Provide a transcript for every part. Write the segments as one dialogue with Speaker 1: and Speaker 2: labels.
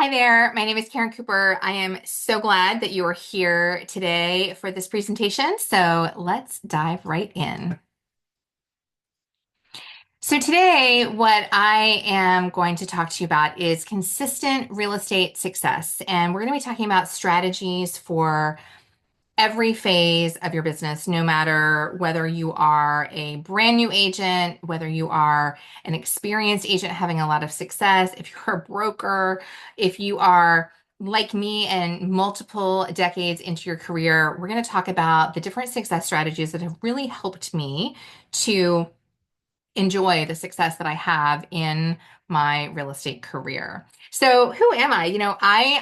Speaker 1: Hi there, my name is Karen Cooper. I am so glad that you are here today for this presentation. So let's dive right in. So today, what I am going to talk to you about is consistent real estate success. And we're going to be talking about strategies for every phase of your business, no matter whether you are a brand new agent, whether you are an experienced agent having a lot of success, if you're a broker, if you are like me and multiple decades into your career, we're going to talk about the different success strategies that have really helped me to enjoy the success that I have in my real estate career. So, who am I?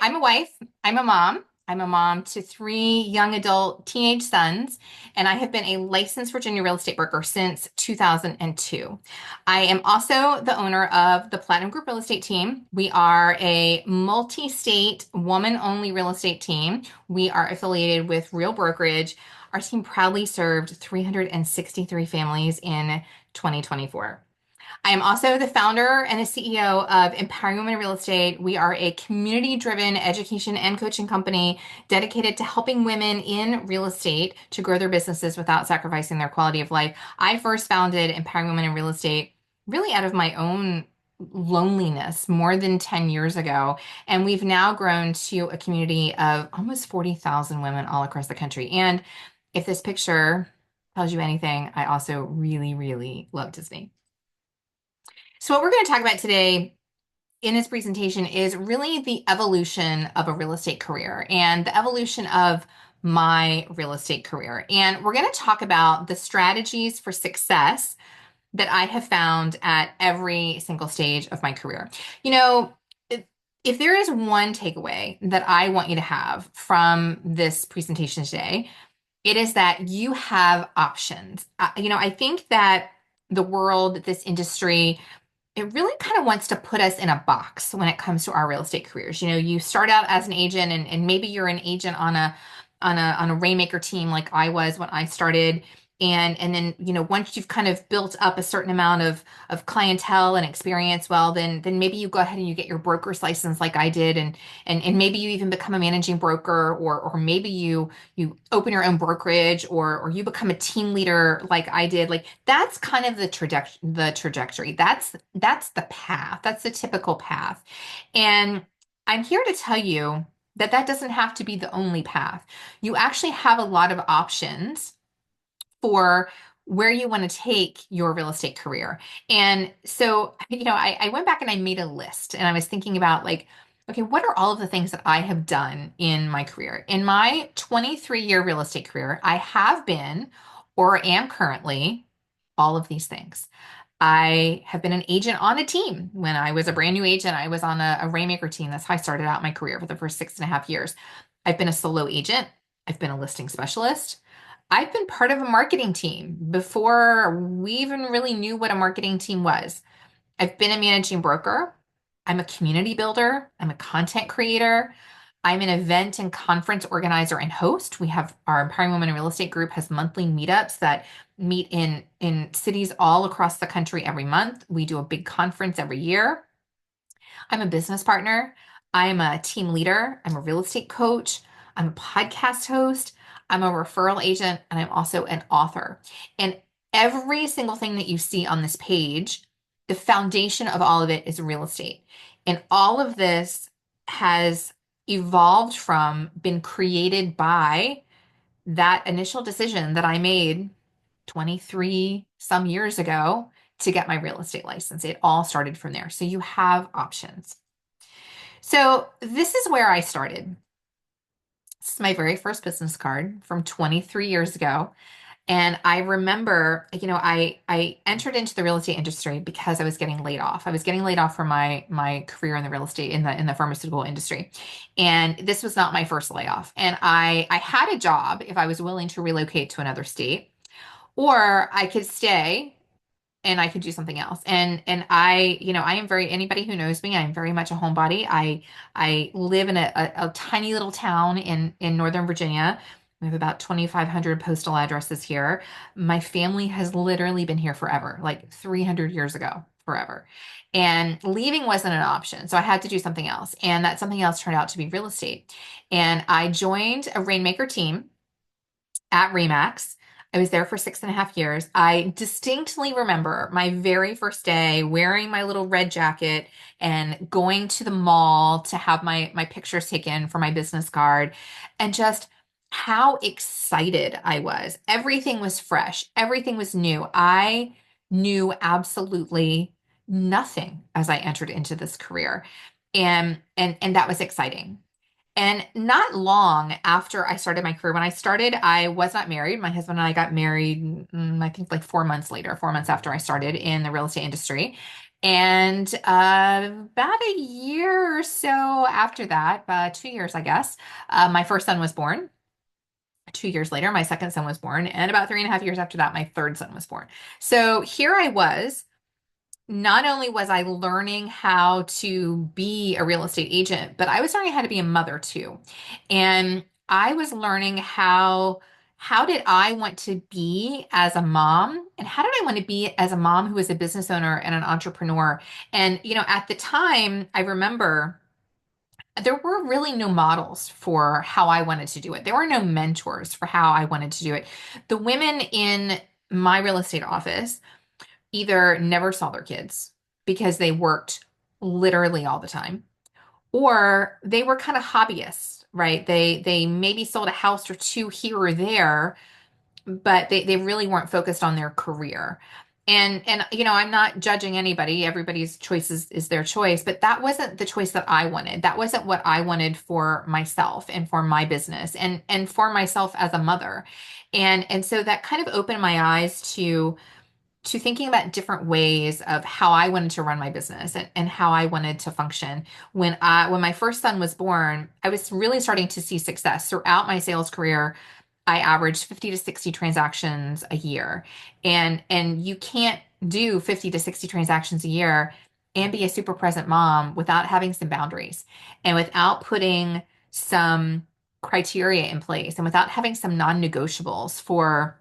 Speaker 1: I'm a wife, I'm a mom. I'm a mom to three young adult teenage sons, and I have been a licensed Virginia real estate broker since 2002. I am also the owner of the Platinum Group Real Estate Team. We are a multi-state woman-only real estate team. We are affiliated with Real Brokerage. Our team proudly served 363 families in 2024. I am also the founder and the CEO of Empowering Women in Real Estate. We are a community-driven education and coaching company dedicated to helping women in real estate to grow their businesses without sacrificing their quality of life. I first founded Empowering Women in Real Estate really out of my own loneliness more than 10 years ago. And we've now grown to a community of almost 40,000 women all across the country. And if this picture tells you anything, I also really, really love Disney. So, what we're going to talk about today in this presentation is really the evolution of a real estate career and the evolution of my real estate career. And we're going to talk about the strategies for success that I have found at every single stage of my career. You know, if there is one takeaway that I want you to have from this presentation today, it is that you have options. I think that the world, this industry, it really kind of wants to put us in a box when it comes to our real estate careers. You start out as an agent and maybe you're an agent on a Rainmaker team like I was when I started. And then, once you've kind of built up a certain amount of clientele and experience, well, then maybe you go ahead and you get your broker's license like I did, and maybe you even become a managing broker, or maybe you open your own brokerage, or you become a team leader like I did. Like that's kind of the trajectory. That's the path. That's the typical path. And I'm here to tell you that that doesn't have to be the only path. You actually have a lot of options for where you want to take your real estate career. And so, I went back and I made a list and I was thinking about like, okay, what are all of the things that I have done in my career? In my 23-year real estate career, I have been or am currently all of these things. I have been an agent on a team. When I was a brand new agent, I was on a Rainmaker team. That's how I started out my career for the first 6.5 years. I've been a solo agent. I've been a listing specialist. I've been part of a marketing team before we even really knew what a marketing team was. I've been a managing broker. I'm a community builder. I'm a content creator. I'm an event and conference organizer and host. We have our Empowering Women in Real Estate group has monthly meetups that meet in cities all across the country every month. We do a big conference every year. I'm a business partner. I'm a team leader. I'm a real estate coach. I'm a podcast host. I'm a referral agent. And I'm also an author. And every single thing that you see on this page, the foundation of all of it is real estate. And all of this has evolved from, been created by that initial decision that I made 23 some years ago to get my real estate license. It all started from there. So you have options. So this is where I started. This is my very first business card from 23 years ago. And I remember, I entered into the real estate industry because I was getting laid off. I was getting laid off from my career in the real estate in the pharmaceutical industry. And this was not my first layoff. And I had a job if I was willing to relocate to another state, or I could stay and I could do something else. And I am very, anybody who knows me, I'm very much a homebody. I live in a tiny little town in Northern Virginia. We have about 2,500 postal addresses here. My family has literally been here forever, like 300 years ago. forever. And leaving wasn't an option. So I had to do something else. And that something else turned out to be real estate. And I joined a Rainmaker team at Remax. I was there for 6.5 years. I distinctly remember my very first day wearing my little red jacket and going to the mall to have my pictures taken for my business card, and just how excited I was. Everything was fresh, everything was new. I knew absolutely nothing as I entered into this career. And that was exciting. And not long after I started my career, when I started, I was not married. My husband and I got married, I think like 4 months later, 4 months after I started in the real estate industry. And about a year or so after that, 2 years, I guess, my first son was born. 2 years later, my second son was born. And about 3.5 years after that, my third son was born. So here I was. Not only was I learning how to be a real estate agent, but I was learning how to be a mother too. And I was learning how did I want to be as a mom, and how did I want to be as a mom who is a business owner and an entrepreneur. And at the time, I remember there were really no models for how I wanted to do it. There were no mentors for how I wanted to do it. The women in my real estate office either never saw their kids because they worked literally all the time, or they were kind of hobbyists, right? They maybe sold a house or two here or there, but they really weren't focused on their career. And I'm not judging anybody. Everybody's choice is their choice, but that wasn't the choice that I wanted. That wasn't what I wanted for myself and for my business and for myself as a mother. And so that kind of opened my eyes to thinking about different ways of how I wanted to run my business and how I wanted to function. When my first son was born, I was really starting to see success throughout my sales career. I averaged 50 to 60 transactions a year. And you can't do 50 to 60 transactions a year and be a super present mom without having some boundaries and without putting some criteria in place and without having some non-negotiables for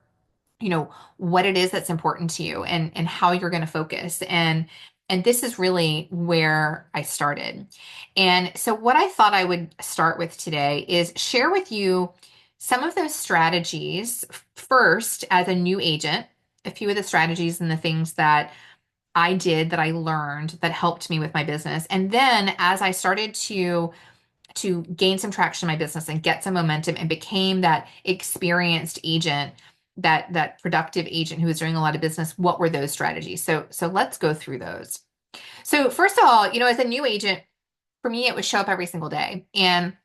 Speaker 1: what it is that's important to you and how you're going to focus. And this is really where I started. And so what I thought I would start with today is share with you some of those strategies first as a new agent, a few of the strategies and the things that I did that I learned that helped me with my business. And then as I started to gain some traction in my business and get some momentum and became that experienced agent, that productive agent who was doing a lot of business, what were those strategies? So let's go through those. So first of all, as a new agent, for me, it would show up every single day. And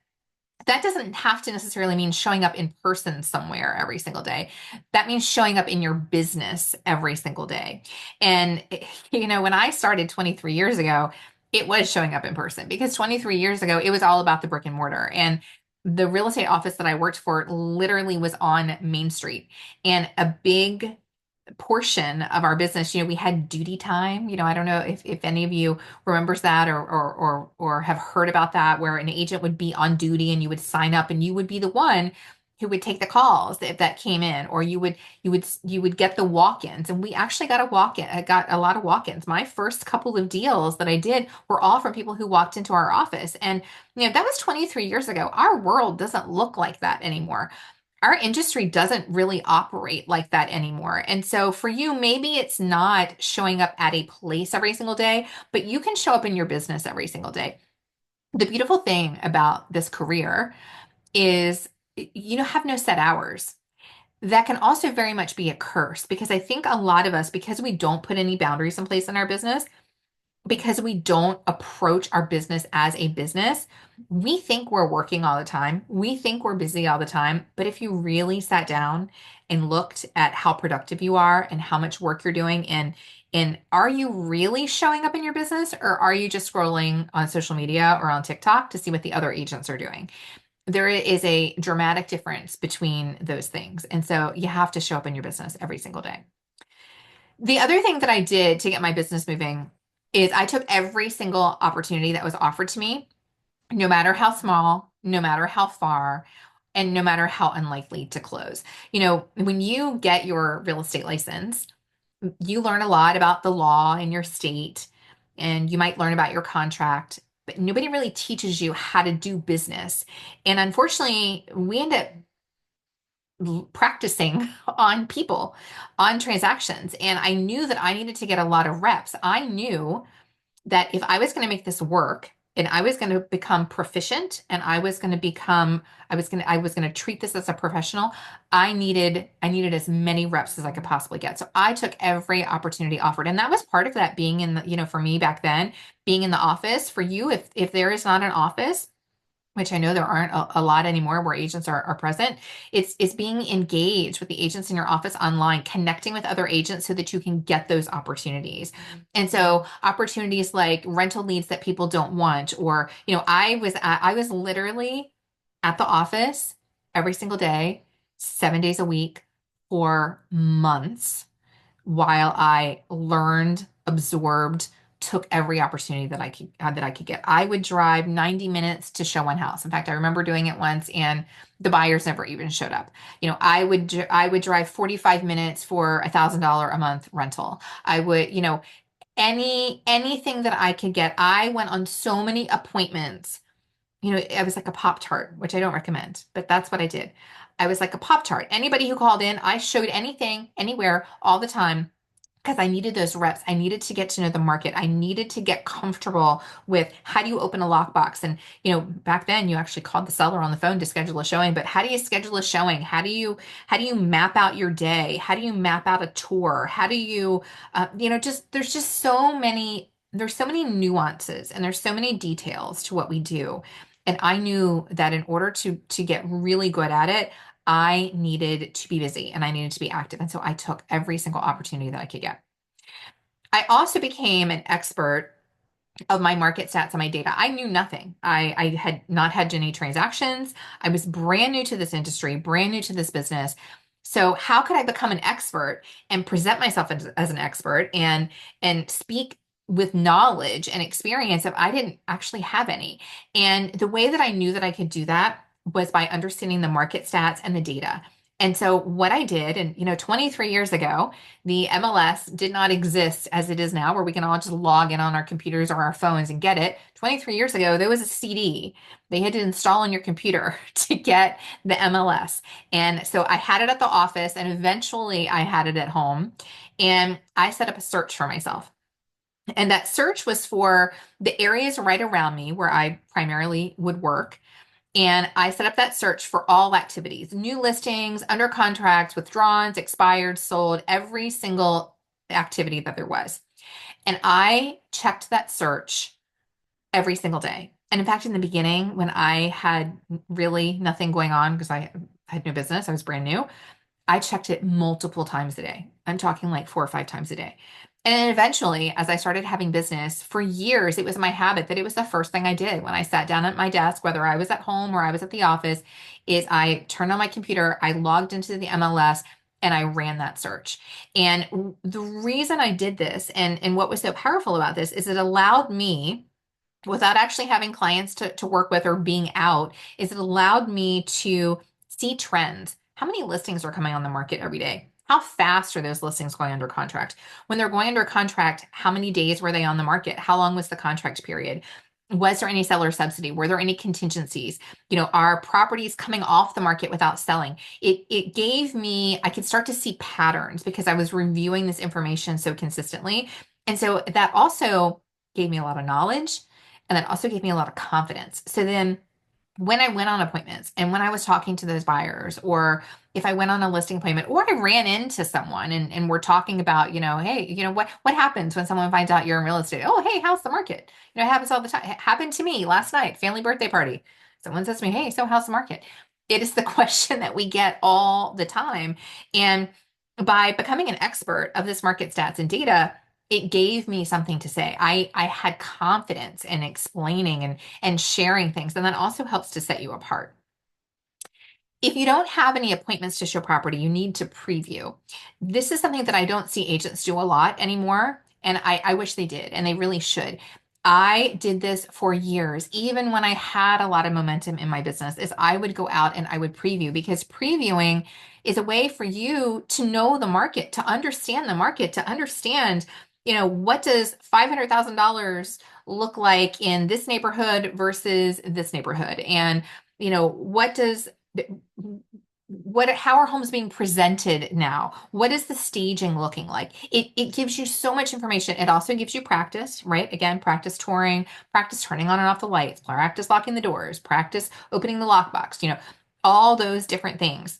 Speaker 1: that doesn't have to necessarily mean showing up in person somewhere every single day. That means showing up in your business every single day. And, when I started 23 years ago, it was showing up in person because 23 years ago, it was all about the brick and mortar. And the real estate office that I worked for literally was on Main Street. And a big portion of our business, we had duty time. I don't know if any of you remembers that or have heard about that, where an agent would be on duty and you would sign up and you would be the one who would take the calls if that came in, or you would get the walk-ins. And we actually got a walk-in. I got a lot of walk-ins. My first couple of deals that I did were all from people who walked into our office. And that was 23 years ago. Our world doesn't look like that anymore. Our industry doesn't really operate like that anymore. And so for you, maybe it's not showing up at a place every single day, but you can show up in your business every single day. The beautiful thing about this career is you have no set hours. That can also very much be a curse, because I think a lot of us, because we don't put any boundaries in place in our business, because we don't approach our business as a business, we think we're working all the time. We think we're busy all the time. But if you really sat down and looked at how productive you are and how much work you're doing, and are you really showing up in your business, or are you just scrolling on social media or on TikTok to see what the other agents are doing? There is a dramatic difference between those things. And so you have to show up in your business every single day. The other thing that I did to get my business moving is I took every single opportunity that was offered to me, no matter how small, no matter how far, and no matter how unlikely to close. When you get your real estate license, you learn a lot about the law in your state, and you might learn about your contract, but nobody really teaches you how to do business. And unfortunately, we end up practicing on people, on transactions. And I knew that I needed to get a lot of reps. I knew that if I was going to make this work and I was going to become proficient and I was going to treat this as a professional, I needed as many reps as I could possibly get. So I took every opportunity offered. And that was part of that being in the, for me back then, being in the office. For you, if there is not an office, which I know there aren't a lot anymore where agents are present. It's being engaged with the agents in your office online, connecting with other agents so that you can get those opportunities. And so opportunities like rental leads that people don't want, or, I was literally at the office every single day, 7 days a week for months while I learned, absorbed, took every opportunity that I could get. I would drive 90 minutes to show one house. In fact, I remember doing it once and the buyers never even showed up. I would drive 45 minutes for $1,000 a month rental. I would, anything that I could get. I went on so many appointments. I was like a Pop Tart, which I don't recommend, but that's what I did. I was like a Pop Tart. Anybody who called in, I showed anything, anywhere, all the time because I needed those reps. I needed to get to know the market. I needed to get comfortable with how do you open a lockbox. And, back then you actually called the seller on the phone to schedule a showing, but how do you schedule a showing? How do you map out your day? How do you map out a tour? How do you, there's just there's so many nuances and there's so many details to what we do. And I knew that in order to get really good at it, I needed to be busy and I needed to be active. And so I took every single opportunity that I could get. I also became an expert of my market stats and my data. I knew nothing. I had not had any transactions. I was brand new to this industry, brand new to this business. So how could I become an expert and present myself as an expert and speak with knowledge and experience if I didn't actually have any? And the way that I knew that I could do that was by understanding the market stats and the data. And so what I did, and 23 years ago, the MLS did not exist as it is now, where we can all just log in on our computers or our phones and get it. 23 years ago, there was a CD they had to install on your computer to get the MLS. And so I had it at the office, and eventually I had it at home. And I set up a search for myself. And that search was for the areas right around me where I primarily would work. And I set up that search for all activities, new listings, under contracts, withdrawals, expired, sold, every single activity that there was. And I checked that search every single day. And in fact, in the beginning, when I had really nothing going on because I had no business, I was brand new, I checked it multiple times a day. I'm talking like 4 or 5 times a day. And then eventually, as I started having business for years, it was my habit that it was the first thing I did when I sat down at my desk, whether I was at home or I was at the office, is I turned on my computer, I logged into the MLS, and I ran that search. And the reason I did this and what was so powerful about this is it allowed me, without actually having clients to work with or being out, is it allowed me to see trends. How many listings are coming on the market every day? How fast are those listings going under contract? When they're going under contract, how many days were they on the market? How long was the contract period? Was there any seller subsidy? Were there any contingencies? Are properties coming off the market without selling? It gave me, I could start to see patterns because I was reviewing this information so consistently. And so that also gave me a lot of knowledge, and that also gave me a lot of confidence. So then when I went on appointments and when I was talking to those buyers, or if I went on a listing appointment, or I ran into someone and we're talking about, hey, what happens when someone finds out you're in real estate? Oh, hey, how's the market? It happens all the time. It happened to me last night, family birthday party. Someone says to me, hey, so how's the market? It is the question that we get all the time. And by becoming an expert of this market stats and data, it gave me something to say. I had confidence in explaining and sharing things, and that also helps to set you apart. If you don't have any appointments to show property, you need to preview. This is something that I don't see agents do a lot anymore, and I wish they did, and they really should. I did this for years, even when I had a lot of momentum in my business, is I would go out and I would preview because previewing is a way for you to know the market, to understand the market, to understand, what does $500,000 look like in this neighborhood versus this neighborhood? And, what does how are homes being presented now? What is the staging looking like? It gives you so much information. It also gives you practice, right? Again, practice touring, practice turning on and off the lights, practice locking the doors, practice opening the lockbox, all those different things.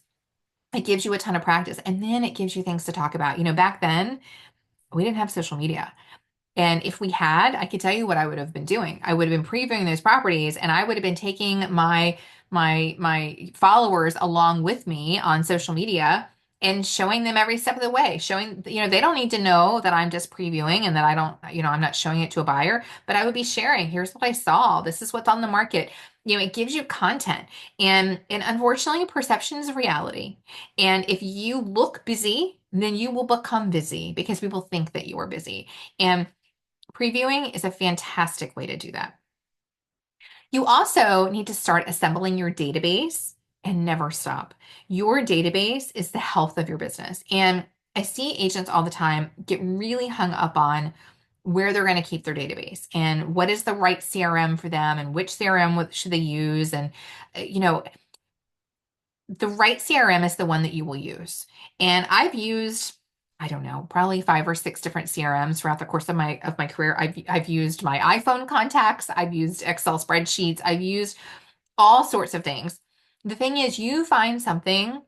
Speaker 1: It gives you a ton of practice. And then it gives you things to talk about. Back then, we didn't have social media. And if we had, I could tell you what I would have been doing. I would have been previewing those properties and I would have been taking my followers along with me on social media and showing them every step of the way, showing, they don't need to know that I'm just previewing and that I don't, I'm not showing it to a buyer, but I would be sharing, here's what I saw. This is what's on the market. It gives you content. And unfortunately, perception is reality. And if you look busy, then you will become busy because people think that you are busy. And previewing is a fantastic way to do that. You also need to start assembling your database and never stop. Your database is the health of your business. And I see agents all the time get really hung up on where they're going to keep their database and what is the right CRM for them and which CRM should they use. And, the right CRM is the one that you will use. And I've used, I don't know, probably 5 or 6 different CRMs throughout the course of my career. I've used my iPhone contacts, I've used Excel spreadsheets, I've used all sorts of things. The thing is, you find something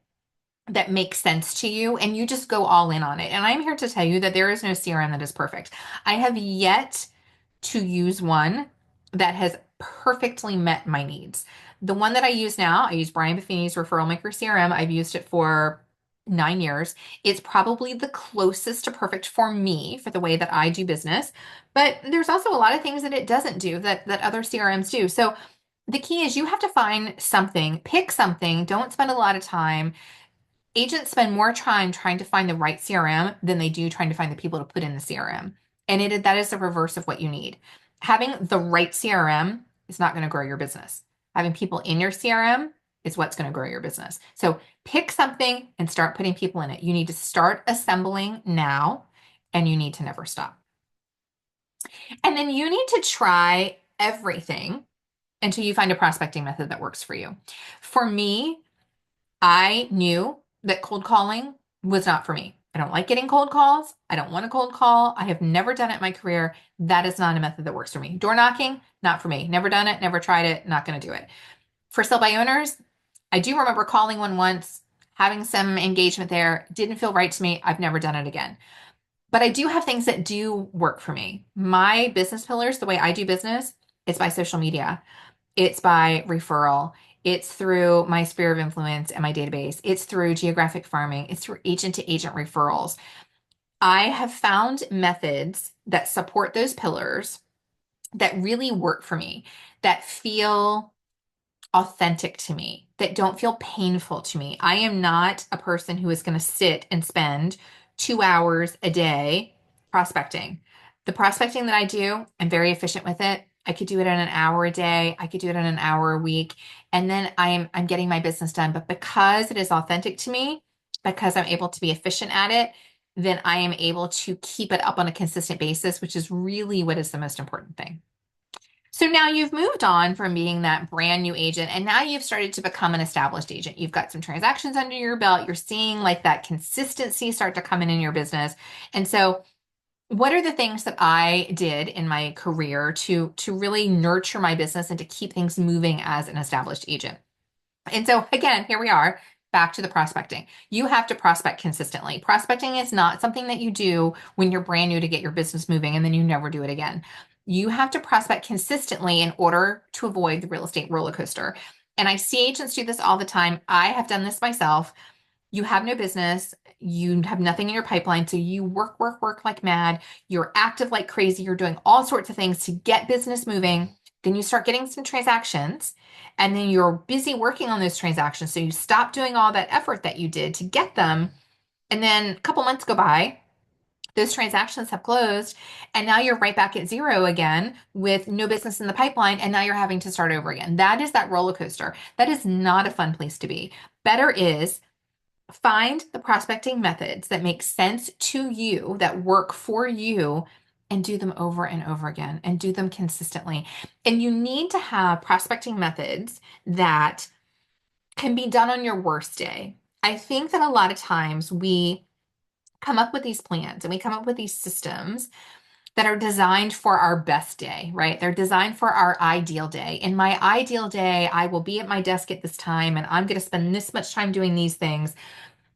Speaker 1: that makes sense to you and you just go all in on it. And I'm here to tell you that there is no CRM that is perfect. I have yet to use one that has perfectly met my needs. The one that I use now, I use Brian Buffini's Referral Maker CRM. I've used it for 9 years. It's probably the closest to perfect for me for the way that I do business. But there's also a lot of things that it doesn't do that other CRMs do. So the key is you have to find something, pick something, don't spend a lot of time. Agents spend more time trying to find the right CRM than they do trying to find the people to put in the CRM. And that is the reverse of what you need. Having the right CRM is not going to grow your business. Having people in your CRM is what's going to grow your business. So pick something and start putting people in it. You need to start assembling now and you need to never stop. And then you need to try everything until you find a prospecting method that works for you. For me, I knew that cold calling was not for me. I don't like getting cold calls. I don't want a cold call. I have never done it in my career. That is not a method that works for me. Door knocking, not for me. Never done it, never tried it, not going to do it. For sell by owners, I do remember calling one once, having some engagement there. Didn't feel right to me. I've never done it again. But I do have things that do work for me. My business pillars, the way I do business, is by social media. It's by referral. It's through my sphere of influence and my database. It's through geographic farming. It's through agent to agent referrals. I have found methods that support those pillars that really work for me, that feel authentic to me, that don't feel painful to me. I am not a person who is going to sit and spend 2 hours a day prospecting. The prospecting that I do, I'm very efficient with it. I could do it in an hour a day. I could do it in an hour a week. And then I'm getting my business done. But because it is authentic to me, because I'm able to be efficient at it, then I am able to keep it up on a consistent basis, which is really what is the most important thing. So now you've moved on from being that brand new agent and now you've started to become an established agent. You've got some transactions under your belt. You're seeing like that consistency start to come in your business. And so what are the things that I did in my career to really nurture my business and to keep things moving as an established agent? And so again, here we are back to the prospecting. You have to prospect consistently. Prospecting is not something that you do when you're brand new to get your business moving and then you never do it again. You have to prospect consistently in order to avoid the real estate roller coaster. And I see agents do this all the time. I have done this myself. You have no business, you have nothing in your pipeline, so you work like mad. You're active like crazy. You're doing all sorts of things to get business moving. Then you start getting some transactions, and then you're busy working on those transactions. So you stop doing all that effort that you did to get them. And then a couple months go by, Those transactions have closed, and now you're right back at zero again with no business in the pipeline, and now you're having to start over again. That is that roller coaster. That is not a fun place to be. Better is find the prospecting methods that make sense to you, that work for you, and do them over and over again and do them consistently. And you need to have prospecting methods that can be done on your worst day. I think that a lot of times we come up with these plans and we come up with these systems that are designed for our best day, right? They're designed for our ideal day. In my ideal day, I will be at my desk at this time and I'm going to spend this much time doing these things.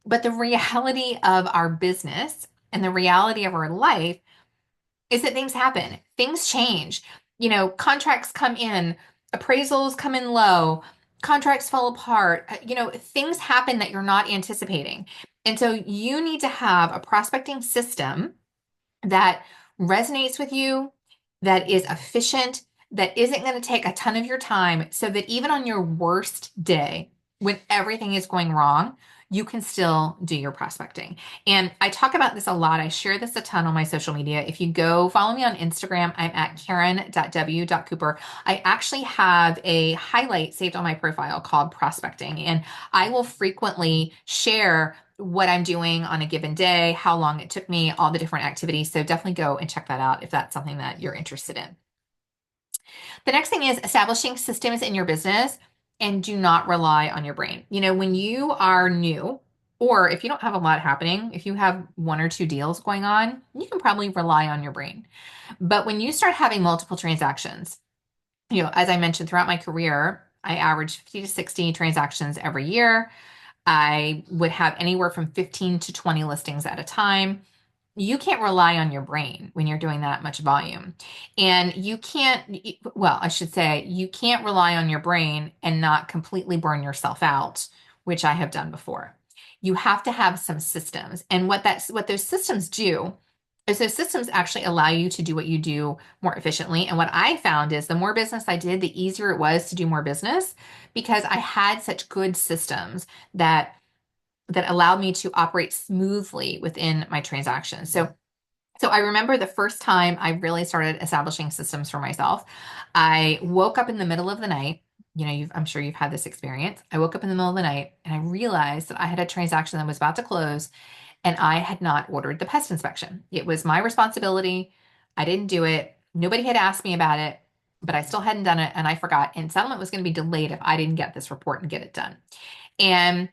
Speaker 1: But the reality of our business and the reality of our life is that things happen, things change. Contracts come in, appraisals come in low, contracts fall apart. Things happen that you're not anticipating. And so you need to have a prospecting system that resonates with you, that is efficient, that isn't going to take a ton of your time, so that even on your worst day, when everything is going wrong, you can still do your prospecting. And I talk about this a lot. I share this a ton on my social media. If you go follow me on Instagram, I'm at karen.w.cooper. I actually have a highlight saved on my profile called prospecting, and I will frequently share what I'm doing on a given day, how long it took me, all the different activities. So definitely go and check that out if that's something that you're interested in. The next thing is establishing systems in your business and do not rely on your brain. When you are new, or if you don't have a lot happening, if you have one or two deals going on, you can probably rely on your brain. But when you start having multiple transactions, as I mentioned throughout my career, I averaged 50 to 60 transactions every year. I would have anywhere from 15 to 20 listings at a time. You can't rely on your brain when you're doing that much volume. And you can't, well, I should say, you can't rely on your brain and not completely burn yourself out, which I have done before. You have to have some systems. And what those systems do is those systems actually allow you to do what you do more efficiently. And what I found is the more business I did, the easier it was to do more business because I had such good systems that allowed me to operate smoothly within my transactions. So I remember the first time I really started establishing systems for myself. I woke up in the middle of the night. I'm sure you've had this experience. I woke up in the middle of the night and I realized that I had a transaction that was about to close and I had not ordered the pest inspection. It was my responsibility. I didn't do it. Nobody had asked me about it, but I still hadn't done it and I forgot. And settlement was going to be delayed if I didn't get this report and get it done. And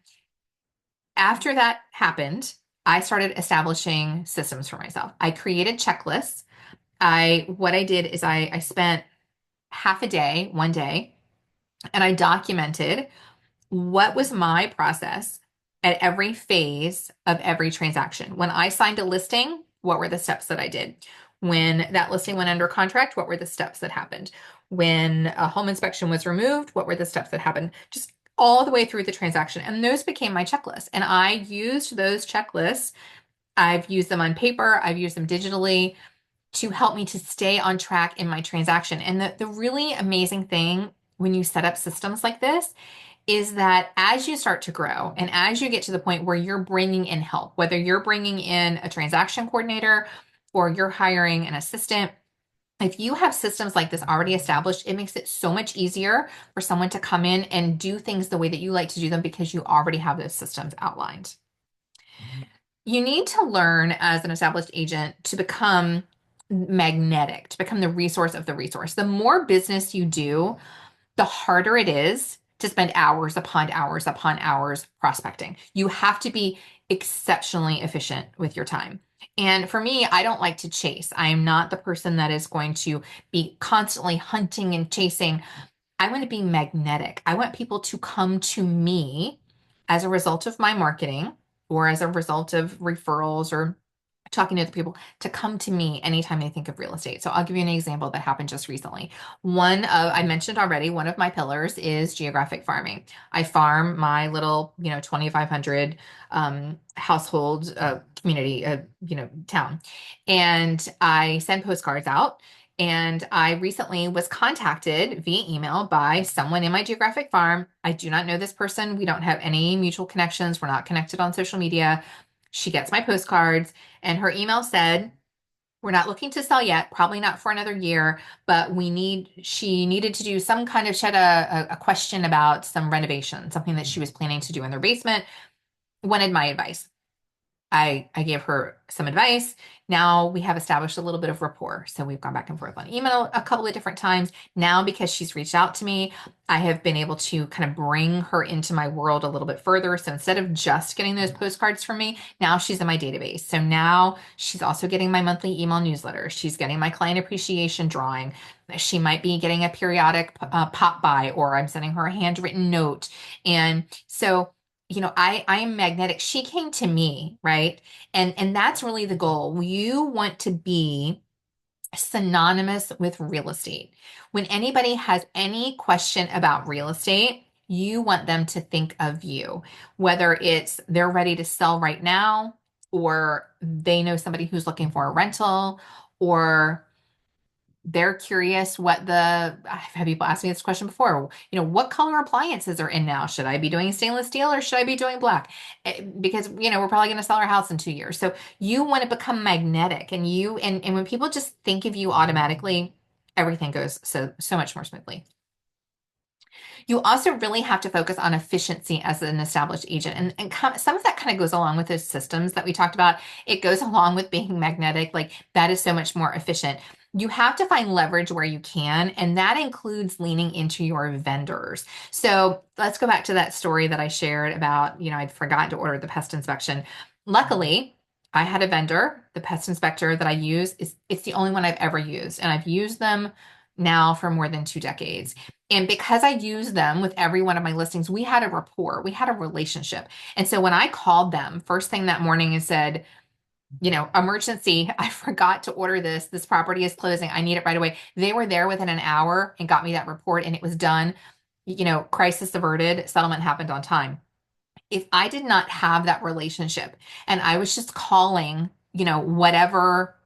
Speaker 1: after that happened, I started establishing systems for myself. I created checklists. What I did is I spent half a day, one day, and I documented what was my process at every phase of every transaction. When I signed a listing, what were the steps that I did? When that listing went under contract, what were the steps that happened? When a home inspection was removed, what were the steps that happened? Just all the way through the transaction. And those became my checklists. And I used those checklists. I've used them on paper, I've used them digitally to help me to stay on track in my transaction. And the really amazing thing when you set up systems like this is that as you start to grow and as you get to the point where you're bringing in help, whether you're bringing in a transaction coordinator or you're hiring an assistant, if you have systems like this already established, it makes it so much easier for someone to come in and do things the way that you like to do them because you already have those systems outlined. You need to learn as an established agent to become magnetic, to become the resource of the resource. The more business you do, the harder it is to spend hours upon hours upon hours prospecting. You have to be exceptionally efficient with your time. And for me, I don't like to chase. I am not the person that is going to be constantly hunting and chasing. I want to be magnetic. I want people to come to me as a result of my marketing or as a result of referrals or talking to other people to come to me anytime they think of real estate. So I'll give you an example that happened just recently. I mentioned already, one of my pillars is geographic farming. I farm my little, 2,500 household community, town. And I send postcards out. And I recently was contacted via email by someone in my geographic farm. I do not know this person. We don't have any mutual connections. We're not connected on social media. She gets my postcards, and her email said, we're not looking to sell yet, probably not for another year, but she needed to do some kind of, she had a question about some renovation, something that she was planning to do in their basement, wanted my advice. I gave her some advice. Now we have established a little bit of rapport. So we've gone back and forth on email a couple of different times. Now, because she's reached out to me, I have been able to kind of bring her into my world a little bit further. So instead of just getting those postcards from me, now she's in my database. So now she's also getting my monthly email newsletter. She's getting my client appreciation drawing. She might be getting a periodic pop by, or I'm sending her a handwritten note. And so I am magnetic. She came to me, right? And that's really the goal. You want to be synonymous with real estate. When anybody has any question about real estate, you want them to think of you, whether it's they're ready to sell right now, or they know somebody who's looking for a rental, or they're curious what I've had people ask me this question before, what color appliances are in now? Should I be doing stainless steel or should I be doing black? Because, we're probably going to sell our house in 2 years. So you want to become magnetic, and when people just think of you automatically, everything goes so much more smoothly. You also really have to focus on efficiency as an established agent. And some of that kind of goes along with those systems that we talked about. It goes along with being magnetic. Like that is so much more efficient. You have to find leverage where you can, and that includes leaning into your vendors. So let's go back to that story that I shared about, I'd forgotten to order the pest inspection. Luckily, I had a vendor, the pest inspector that I use it's the only one I've ever used, and I've used them now for more than 2 decades. And because I use them with every one of my listings, we had a rapport, we had a relationship. And so when I called them first thing that morning and said, emergency, I forgot to order this. This property is closing. I need it right away. They were there within an hour and got me that report, and it was done. Crisis averted, settlement happened on time. If I did not have that relationship and I was just calling, whatever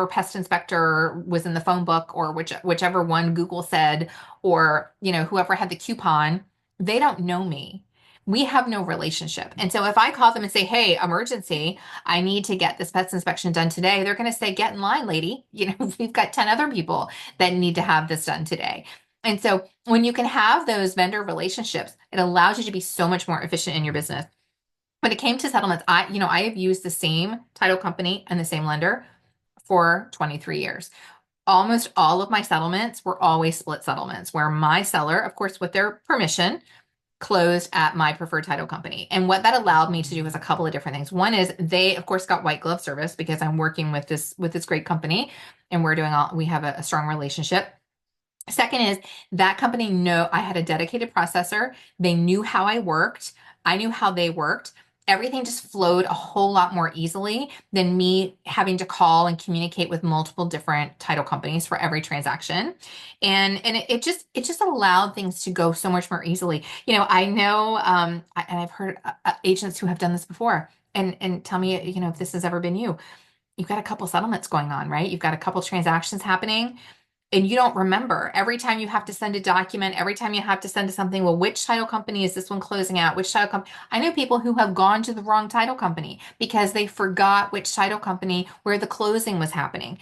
Speaker 1: pest inspector was in the phone book, or whichever one Google said, or whoever had the coupon, they don't know me. We have no relationship. And so if I call them and say, "Hey, emergency, I need to get this pest inspection done today," they're going to say, "Get in line, lady. We've got 10 other people that need to have this done today." And so when you can have those vendor relationships, it allows you to be so much more efficient in your business. When it came to settlements, I have used the same title company and the same lender for 23 years. Almost all of my settlements were always split settlements, where my seller, of course, with their permission, closed at my preferred title company. And what that allowed me to do was a couple of different things. One is they, of course, got white glove service because I'm working with this great company, and we have a strong relationship. Second is that company I had a dedicated processor. They knew how I worked. I knew how they worked. Everything just flowed a whole lot more easily than me having to call and communicate with multiple different title companies for every transaction. And it just allowed things to go so much more easily. I know, and I've heard agents who have done this before, and tell me, if this has ever been you. You've got a couple settlements going on, right? You've got a couple transactions happening, and you don't remember. Every time you have to send a document, every time you have to send something, well, which title company is this one closing out? Which title company? I know people who have gone to the wrong title company because they forgot which title company where the closing was happening.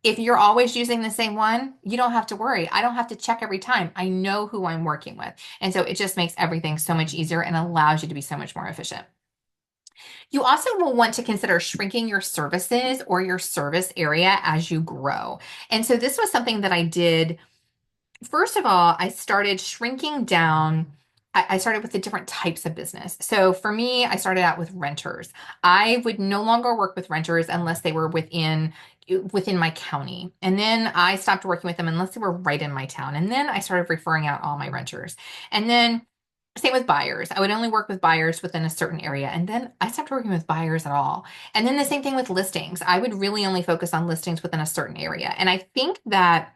Speaker 1: If you're always using the same one, you don't have to worry. I don't have to check every time. I know who I'm working with. And so it just makes everything so much easier and allows you to be so much more efficient. You also will want to consider shrinking your services or your service area as you grow. And so this was something that I did. First of all, I started shrinking down. I started with the different types of business. So for me, I started out with renters. I would no longer work with renters unless they were within my county. And then I stopped working with them unless they were right in my town. And then I started referring out all my renters. And then same with buyers. I would only work with buyers within a certain area. And then I stopped working with buyers at all. And then the same thing with listings. I would really only focus on listings within a certain area. And I think that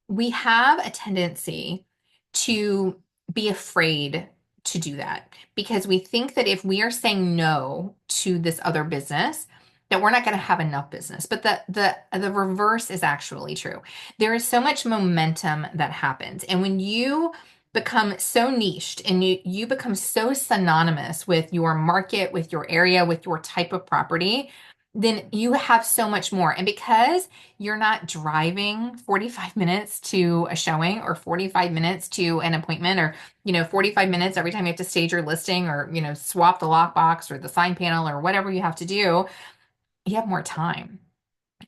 Speaker 1: we have a tendency to be afraid to do that because we think that if we are saying no to this other business, that we're not going to have enough business. But the reverse is actually true. There is so much momentum that happens. And when you become so niched and you become so synonymous with your market, with your area, with your type of property, then you have so much more. And because you're not driving 45 minutes to a showing or 45 minutes to an appointment or 45 minutes every time you have to stage your listing or swap the lockbox or the sign panel or whatever you have to do, you have more time.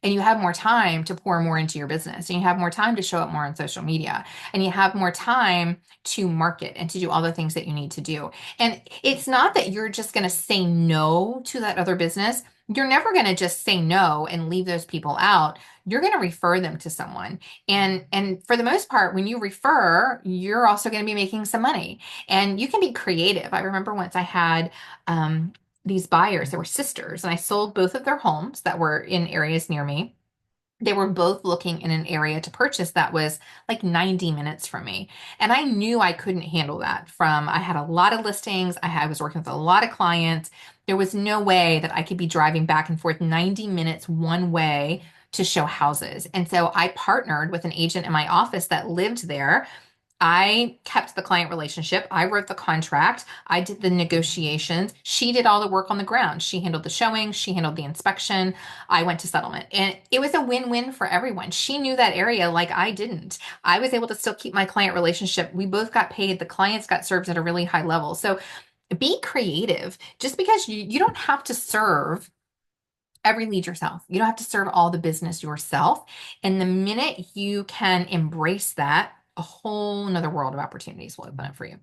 Speaker 1: And you have more time to pour more into your business, and you have more time to show up more on social media, and you have more time to market and to do all the things that you need to do. And it's not that you're just going to say no to that other business. You're never going to just say no and leave those people out. You're going to refer them to someone. And for the most part, when you refer, you're also going to be making some money. And you can be creative. I remember once I had these buyers, they were sisters, and I sold both of their homes that were in areas near me. They were both looking in an area to purchase that was like 90 minutes from me. And I knew I couldn't handle that I had a lot of listings. I was working with a lot of clients. There was no way that I could be driving back and forth 90 minutes one way to show houses. And so I partnered with an agent in my office that lived there. I kept the client relationship. I wrote the contract. I did the negotiations. She did all the work on the ground. She handled the showing. She handled the inspection. I went to settlement. And it was a win-win for everyone. She knew that area like I didn't. I was able to still keep my client relationship. We both got paid. The clients got served at a really high level. So be creative. Just because you don't have to serve every lead yourself. You don't have to serve all the business yourself. And the minute you can embrace that, a whole nother world of opportunities will open up for you.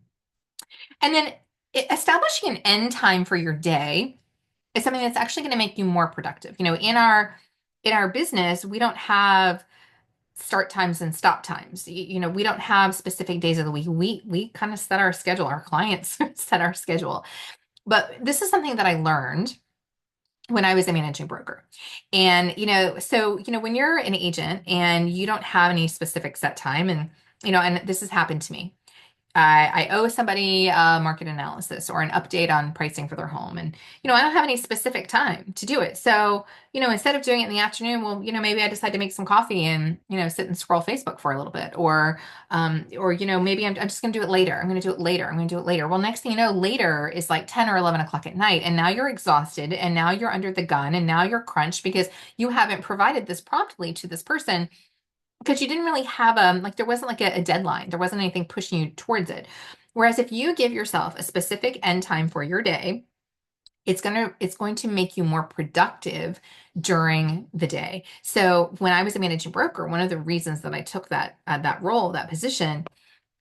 Speaker 1: And then establishing an end time for your day is something that's actually going to make you more productive. In our business, we don't have start times and stop times. We don't have specific days of the week. We kind of set our schedule. Our clients set our schedule. But this is something that I learned when I was a managing broker. And, when you're an agent and you don't have any specific set time, and this has happened to me. I owe somebody a market analysis or an update on pricing for their home. And, I don't have any specific time to do it. So, instead of doing it in the afternoon, well, maybe I decide to make some coffee and, sit and scroll Facebook for a little bit. Or maybe I'm just going to do it later. I'm going to do it later. I'm going to do it later. Well, next thing you know, later is like 10 or 11 o'clock at night. And now you're exhausted and now you're under the gun and now you're crunched because you haven't provided this promptly to this person because you didn't really have like there wasn't like a deadline. There wasn't anything pushing you towards it. Whereas if you give yourself a specific end time for your day, it's going to make you more productive during the day. So when I was a managing broker, one of the reasons that I took that role, that position,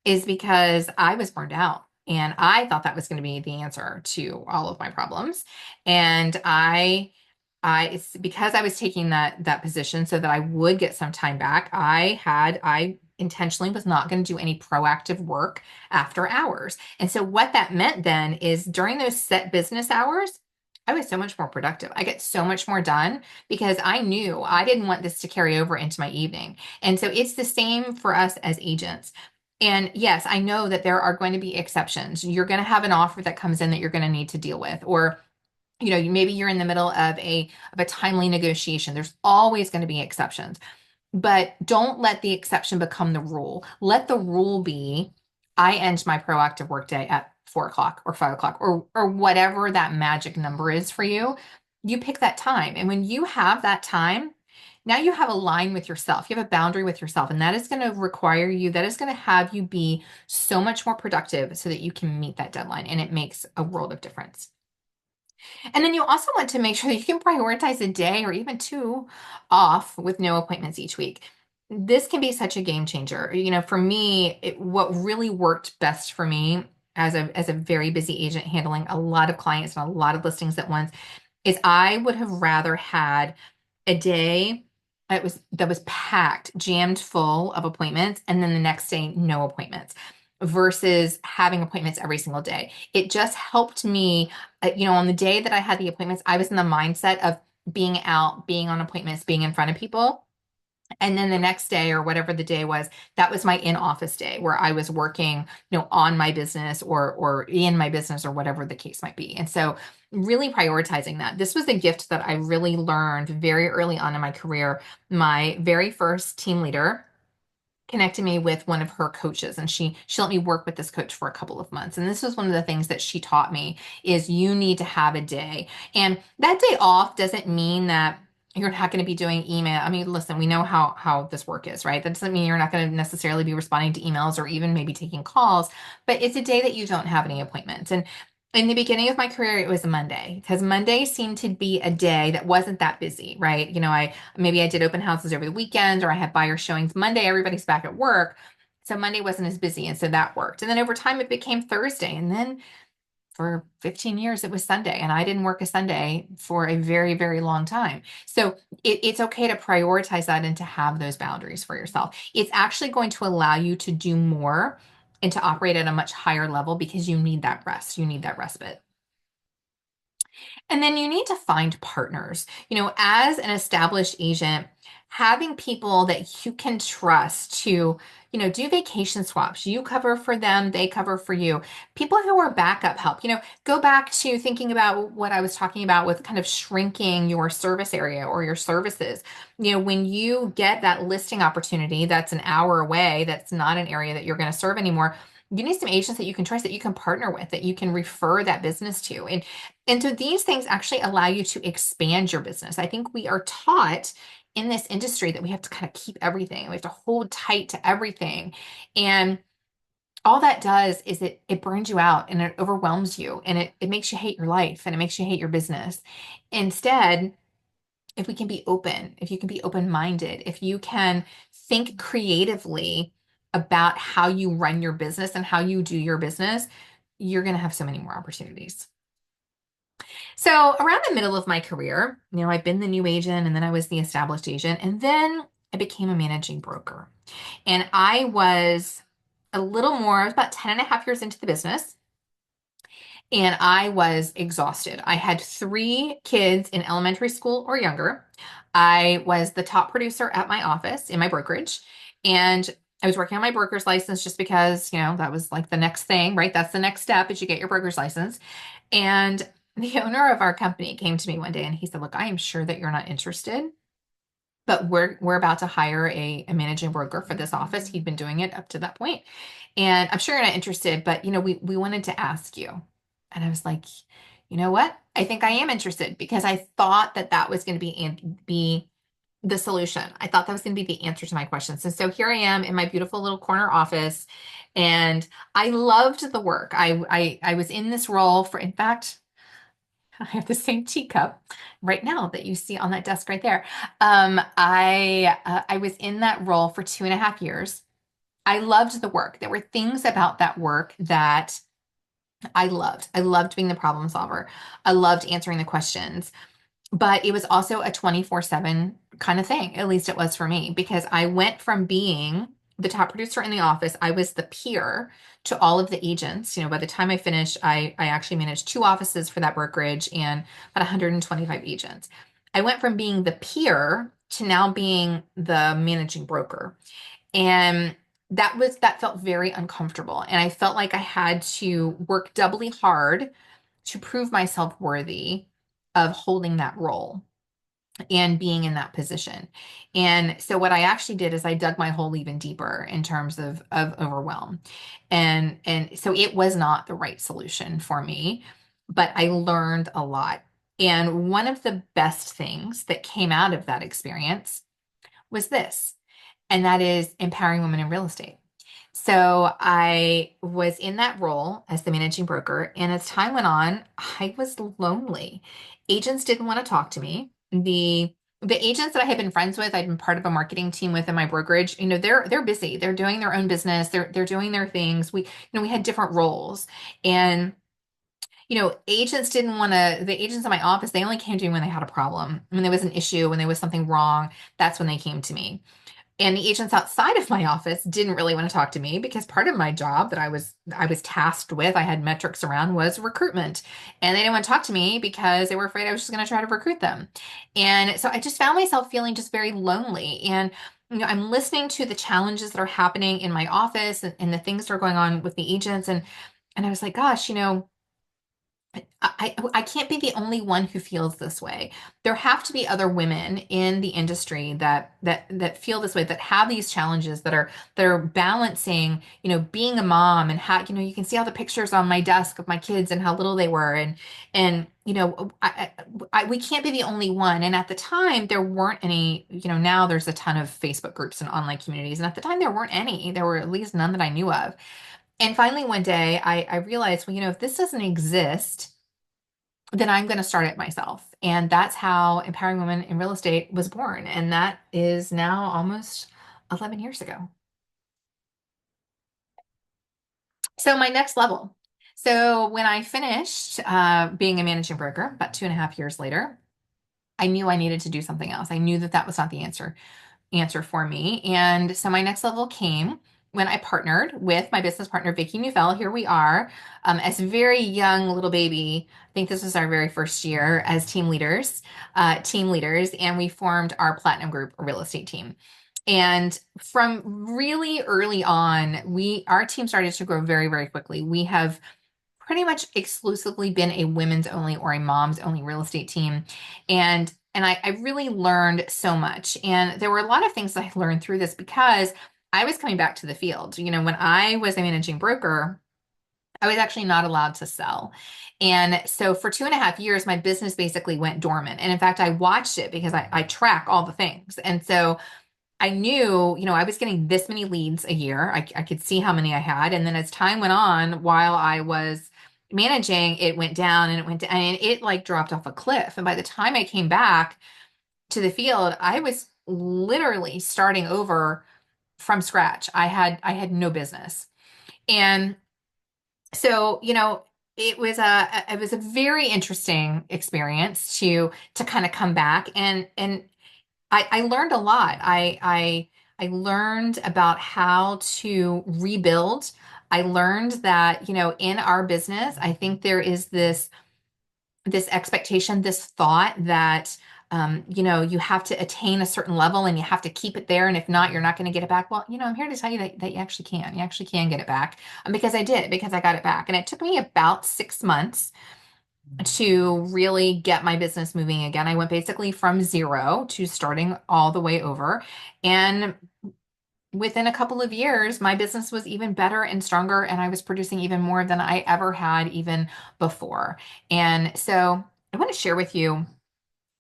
Speaker 1: is because I was burned out. And I thought that was going to be the answer to all of my problems. And it's because I was taking that position so that I would get some time back. I intentionally was not going to do any proactive work after hours. And so what that meant then is during those set business hours, I was so much more productive. I get so much more done because I knew I didn't want this to carry over into my evening. And so it's the same for us as agents. And yes, I know that there are going to be exceptions. You're going to have an offer that comes in that you're going to need to deal with, or maybe you're in the middle of a timely negotiation. There's always going to be exceptions, but don't let the exception become the rule. Let the rule be, I end my proactive workday at 4 o'clock or 5 o'clock or whatever that magic number is for you. You pick that time. And when you have that time, now you have a line with yourself. You have a boundary with yourself, and that is going to that is going to have you be so much more productive so that you can meet that deadline. And it makes a world of difference. And then you also want to make sure that you can prioritize a day or even two off with no appointments each week. This can be such a game changer. For me, what really worked best for me as a very busy agent handling a lot of clients and a lot of listings at once is I would have rather had a day that was packed, jammed full of appointments, and then the next day, no appointments, versus having appointments every single day. It just helped me, on the day that I had the appointments, I was in the mindset of being out, being on appointments, being in front of people. And then the next day or whatever the day was, that was my in-office day where I was working, on my business or in my business or whatever the case might be. And so really prioritizing that. This was a gift that I really learned very early on in my career. My very first team leader connected me with one of her coaches, and she let me work with this coach for a couple of months. And this was one of the things that she taught me is you need to have a day. And that day off doesn't mean that you're not going to be doing email. I mean, listen, we know how this work is, right? That doesn't mean you're not going to necessarily be responding to emails or even maybe taking calls, but it's a day that you don't have any appointments. And in the beginning of my career, it was a Monday because Monday seemed to be a day that wasn't that busy, right? I did open houses over the weekend or I had buyer showings. Monday, everybody's back at work. So Monday wasn't as busy. And so that worked. And then over time, it became Thursday. And then for 15 years, it was Sunday. And I didn't work a Sunday for a very, very long time. So it's okay to prioritize that and to have those boundaries for yourself. It's actually going to allow you to do more and to operate at a much higher level because you need that rest. You need that respite. And then you need to find partners. As an established agent, having people that you can trust to, do vacation swaps. You cover for them, they cover for you. People who are backup help. Go back to thinking about what I was talking about with kind of shrinking your service area or your services. When you get that listing opportunity that's an hour away, that's not an area that you're going to serve anymore. You need some agents that you can trust, that you can partner with, that you can refer that business to. And so these things actually allow you to expand your business. I think we are taught in this industry that we have to kind of keep everything. We have to hold tight to everything. And all that does is it burns you out and it overwhelms you and it makes you hate your life and it makes you hate your business. Instead, if we can be open, if you can be open-minded, if you can think creatively about how you run your business and how you do your business, you're going to have so many more opportunities. So around the middle of my career, I've been the new agent and then I was the established agent and then I became a managing broker. And I was a little more, I was about 10 and a half years into the business and I was exhausted. I had three kids in elementary school or younger. I was the top producer at my office in my brokerage and I was working on my broker's license just because, that was like the next thing, right? That's the next step is you get your broker's license. And the owner of our company came to me one day and he said, "Look, I am sure that you're not interested, but we're about to hire a managing broker for this office." He'd been doing it up to that point. And I'm sure you're not interested, but we wanted to ask you. And I was like, you know what? I think I am interested because I thought that that was going to be the solution. I thought that was going to be the answer to my questions. And so here I am in my beautiful little corner office, and I loved the work. I was in this role for, in fact, I have the same teacup right now that you see on that desk right there. I was in that role for 2.5 years. I loved the work. There were things about that work that I loved. I loved being the problem solver. I loved answering the questions. But it was also a 24/7 kind of thing. At least it was for me, because I went from being the top producer in the office, I was the peer to all of the agents. By the time I finished, I actually managed two offices for that brokerage and about 125 agents. I went from being the peer to now being the managing broker. And that felt very uncomfortable. And I felt like I had to work doubly hard to prove myself worthy of holding that role and being in that position. And so what I actually did is I dug my hole even deeper in terms of overwhelm. And so it was not the right solution for me, but I learned a lot. And one of the best things that came out of that experience was this, and that is empowering women in real estate. So I was in that role as the managing broker, and as time went on, I was lonely. Agents didn't want to talk to me. The agents that I had been friends with, I'd been part of a marketing team with in my brokerage, they're busy. They're doing their own business. They're doing their things. We had different roles. And agents didn't want to, the agents in my office, they only came to me when they had a problem, when there was an issue, when there was something wrong. That's when they came to me. And the agents outside of my office didn't really want to talk to me because part of my job that I was tasked with, I had metrics around, was recruitment. And they didn't want to talk to me because they were afraid I was just going to try to recruit them. And so I just found myself feeling just very lonely. And I'm listening to the challenges that are happening in my office and the things that are going on with the agents. And I was like, gosh, I can't be the only one who feels this way. There have to be other women in the industry that feel this way, that have these challenges, that are balancing, being a mom, and how, you can see all the pictures on my desk of my kids and how little they were, and we can't be the only one. And at the time, there weren't any. Now there's a ton of Facebook groups and online communities, and at the time there weren't any. There were at least none that I knew of. And finally, one day, I realized, well, if this doesn't exist, then I'm going to start it myself. And that's how Empowering Women in Real Estate was born. And that is now almost 11 years ago. So, my next level. So, when I finished being a managing broker about 2.5 years later, I knew I needed to do something else. I knew that that was not the answer for me. And so my next level came when I partnered with my business partner, Vicky Neufeld. Here we are, as a very young little baby. I think this was our very first year as team leaders, and we formed our Platinum Group real estate team. And from really early on, our team started to grow very, very quickly. We have pretty much exclusively been a women's only or a mom's only real estate team. And I really learned so much. And there were a lot of things that I learned through this because I was coming back to the field. When I was a managing broker, I was actually not allowed to sell. And so for 2.5 years, my business basically went dormant. And in fact, I watched it because I track all the things. And so I knew, I was getting this many leads a year. I could see how many I had. And then as time went on, while I was managing, it went down and it went down and it like dropped off a cliff. And by the time I came back to the field, I was literally starting over from scratch. I had no business. And so, it was a very interesting experience to kind of come back and I learned a lot. I learned about how to rebuild. I learned that, in our business, I think there is this expectation, this thought that you have to attain a certain level and you have to keep it there. And if not, you're not going to get it back. Well, I'm here to tell you that you actually can. You actually can get it back. Because I did, because I got it back. And it took me about 6 months to really get my business moving again. I went basically from zero to starting all the way over. And within a couple of years, my business was even better and stronger, and I was producing even more than I ever had even before. And so I want to share with you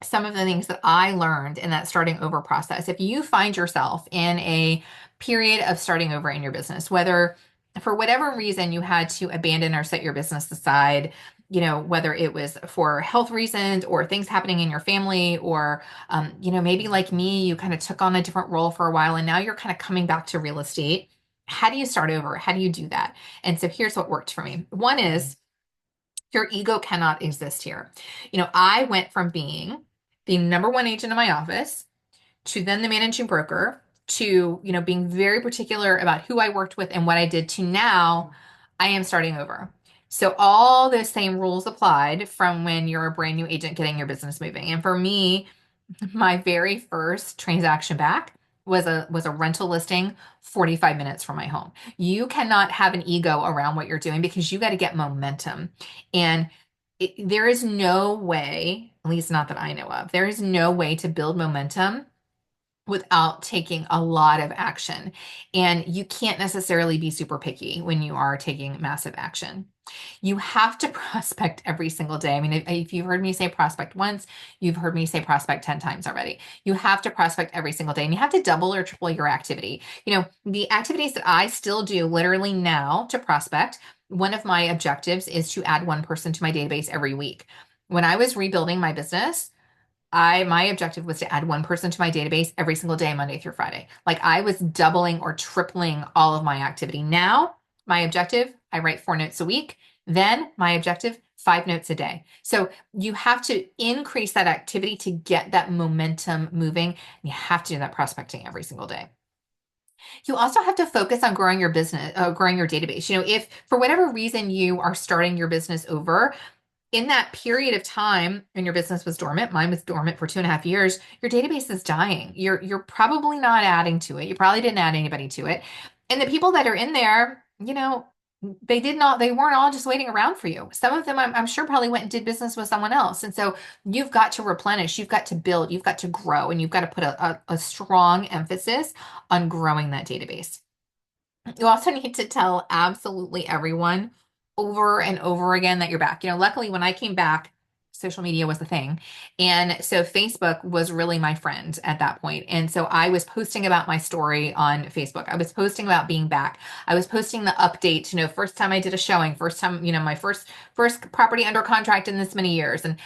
Speaker 1: some of the things that I learned in that starting over process. If you find yourself in a period of starting over in your business, whether for whatever reason you had to abandon or set your business aside, whether it was for health reasons or things happening in your family, or, maybe like me, you kind of took on a different role for a while and now you're kind of coming back to real estate. How do you start over? How do you do that? And so here's what worked for me. One is your ego cannot exist here. I went from being the number one agent in my office to then the managing broker to, being very particular about who I worked with and what I did to now I am starting over. So all those same rules applied from when you're a brand new agent getting your business moving. And for me, my very first transaction back was a rental listing 45 minutes from my home. You cannot have an ego around what you're doing because you got to get momentum. And there is no way, at least not that I know of, there is no way to build momentum without taking a lot of action. And you can't necessarily be super picky when you are taking massive action. You have to prospect every single day. I mean, if you've heard me say prospect once, you've heard me say prospect 10 times already. You have to prospect every single day and you have to double or triple your activity. The activities that I still do literally now to prospect, one of my objectives is to add one person to my database every week. When I was rebuilding my business, my objective was to add one person to my database every single day, Monday through Friday. Like I was doubling or tripling all of my activity. Now, my objective, I write 4 notes a week. Then my objective, 5 notes a day. So you have to increase that activity to get that momentum moving. You have to do that prospecting every single day. You also have to focus on growing your business, growing your database. If for whatever reason you are starting your business over, in that period of time when your business was dormant, mine was dormant for 2.5 years, your database is dying. You're probably not adding to it. You probably didn't add anybody to it. And the people that are in there, They weren't all just waiting around for you. Some of them, I'm sure, probably went and did business with someone else. And so you've got to replenish, you've got to build, you've got to grow, and you've got to put a strong emphasis on growing that database. You also need to tell absolutely everyone over and over again that you're back. Luckily, when I came back, social media was the thing. And so Facebook was really my friend at that point. And so I was posting about my story on Facebook. I was posting about being back. I was posting the update, first time I did a showing, first time, my first property under contract in this many years. And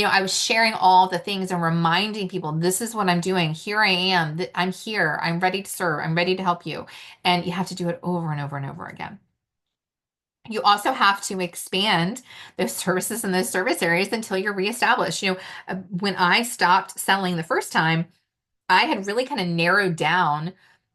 Speaker 1: I was sharing all the things and reminding people, this is what I'm doing. Here I am. I'm here. I'm ready to serve. I'm ready to help you. And you have to do it over and over and over again. You also have to expand those services and those service areas until you're reestablished. When I stopped selling the first time, I had really kind of narrowed down,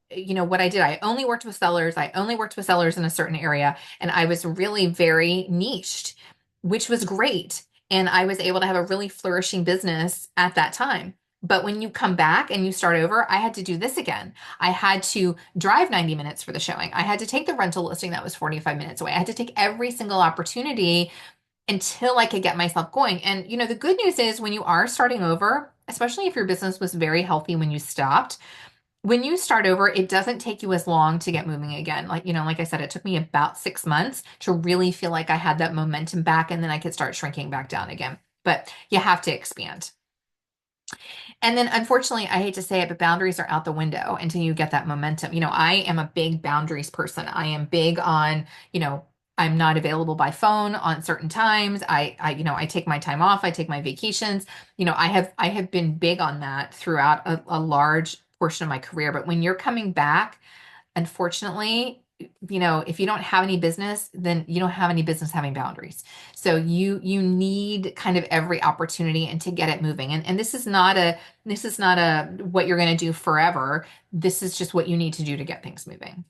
Speaker 1: what I did. I only worked with sellers. I only worked with sellers in a certain area, and I was really very niched, which was great. And I was able to have a really flourishing business at that time. But when you come back and you start over, I had to do this again. I had to drive 90 minutes for the showing. I had to take the rental listing that was 45 minutes away. I had to take every single opportunity until I could get myself going. And, the good news is when you are starting over, especially if your business was very healthy when you stopped, when you start over, it doesn't take you as long to get moving again. Like I said, it took me about 6 months to really feel like I had that momentum back and then I could start shrinking back down again. But you have to expand. And then unfortunately, I hate to say it, but boundaries are out the window until you get that momentum. I am a big boundaries person. I am big on, I'm not available by phone on certain times. I take my time off. I take my vacations. I have been big on that throughout a large portion of my career. But when you're coming back, unfortunately, if you don't have any business, then you don't have any business having boundaries. So you need kind of every opportunity and to get it moving. And this is not a what you're going to do forever. This is just what you need to do to get things moving.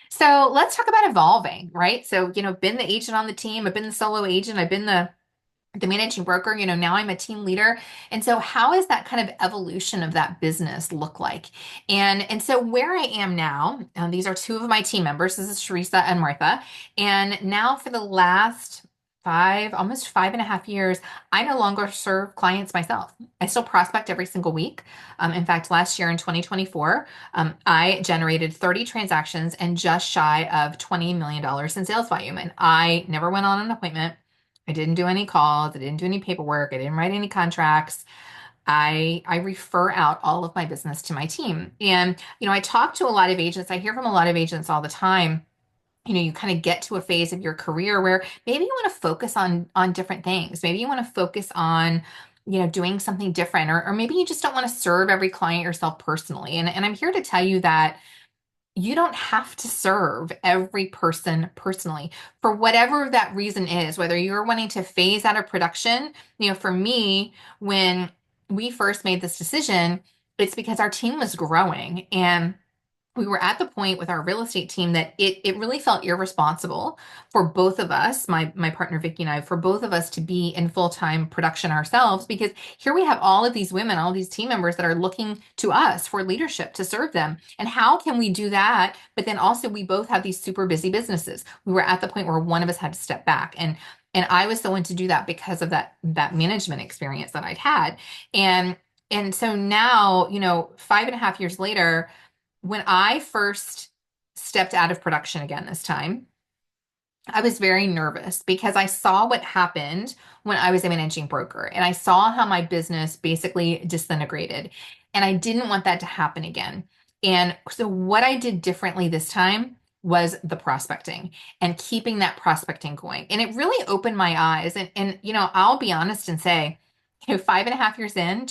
Speaker 1: So let's talk about evolving, right? So, been the agent on the team, I've been the solo agent, I've been the managing broker, now I'm a team leader. And so how is that kind of evolution of that business look like? And so where I am now, these are two of my team members. This is Teresa and Martha. And now for the last almost 5.5 years, I no longer serve clients myself. I still prospect every single week. In fact, last year in 2024, I generated 30 transactions and just shy of $20 million in sales volume. And I never went on an appointment. I didn't do any calls. I didn't do any paperwork. I didn't write any contracts. I refer out all of my business to my team. And, I talk to a lot of agents. I hear from a lot of agents all the time. You kind of get to a phase of your career where maybe you want to focus on different things. Maybe you want to focus on, doing something different, or maybe you just don't want to serve every client yourself personally. And I'm here to tell you that you don't have to serve every person personally for whatever that reason is, whether you're wanting to phase out of production. For me, when we first made this decision, it's because our team was growing and we were at the point with our real estate team that it really felt irresponsible for both of us, my partner Vicky and I, for both of us to be in full-time production ourselves, because here we have all of these women, all these team members that are looking to us for leadership to serve them. And how can we do that? But then also we both have these super busy businesses. We were at the point where one of us had to step back. And I was the one to do that because of that management experience that I'd had. And so now, 5.5 years later, when I first stepped out of production again this time, I was very nervous because I saw what happened when I was a managing broker and I saw how my business basically disintegrated. And I didn't want that to happen again. And so, what I did differently this time was the prospecting and keeping that prospecting going. And it really opened my eyes. And I'll be honest and say, 5.5 years in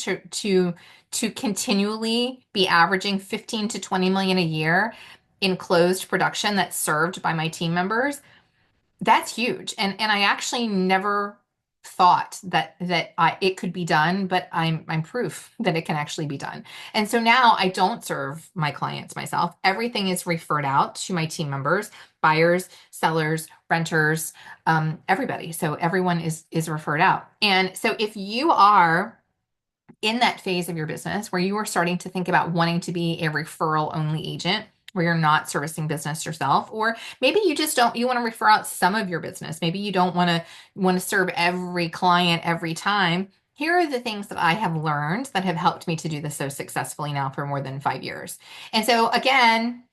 Speaker 1: to continually be averaging 15 to 20 million a year in closed production that's served by my team members, that's huge. And I actually never thought that it could be done, but I'm proof that it can actually be done. And so now I don't serve my clients myself. Everything is referred out to my team members, buyers, sellers, renters, everybody. So everyone is referred out. And so if you are in that phase of your business where you are starting to think about wanting to be a referral only agent, where you're not servicing business yourself, or maybe you just don't, you want to refer out some of your business. Maybe you don't want to serve every client every time. Here are the things that I have learned that have helped me to do this so successfully now for more than 5 years. And so again,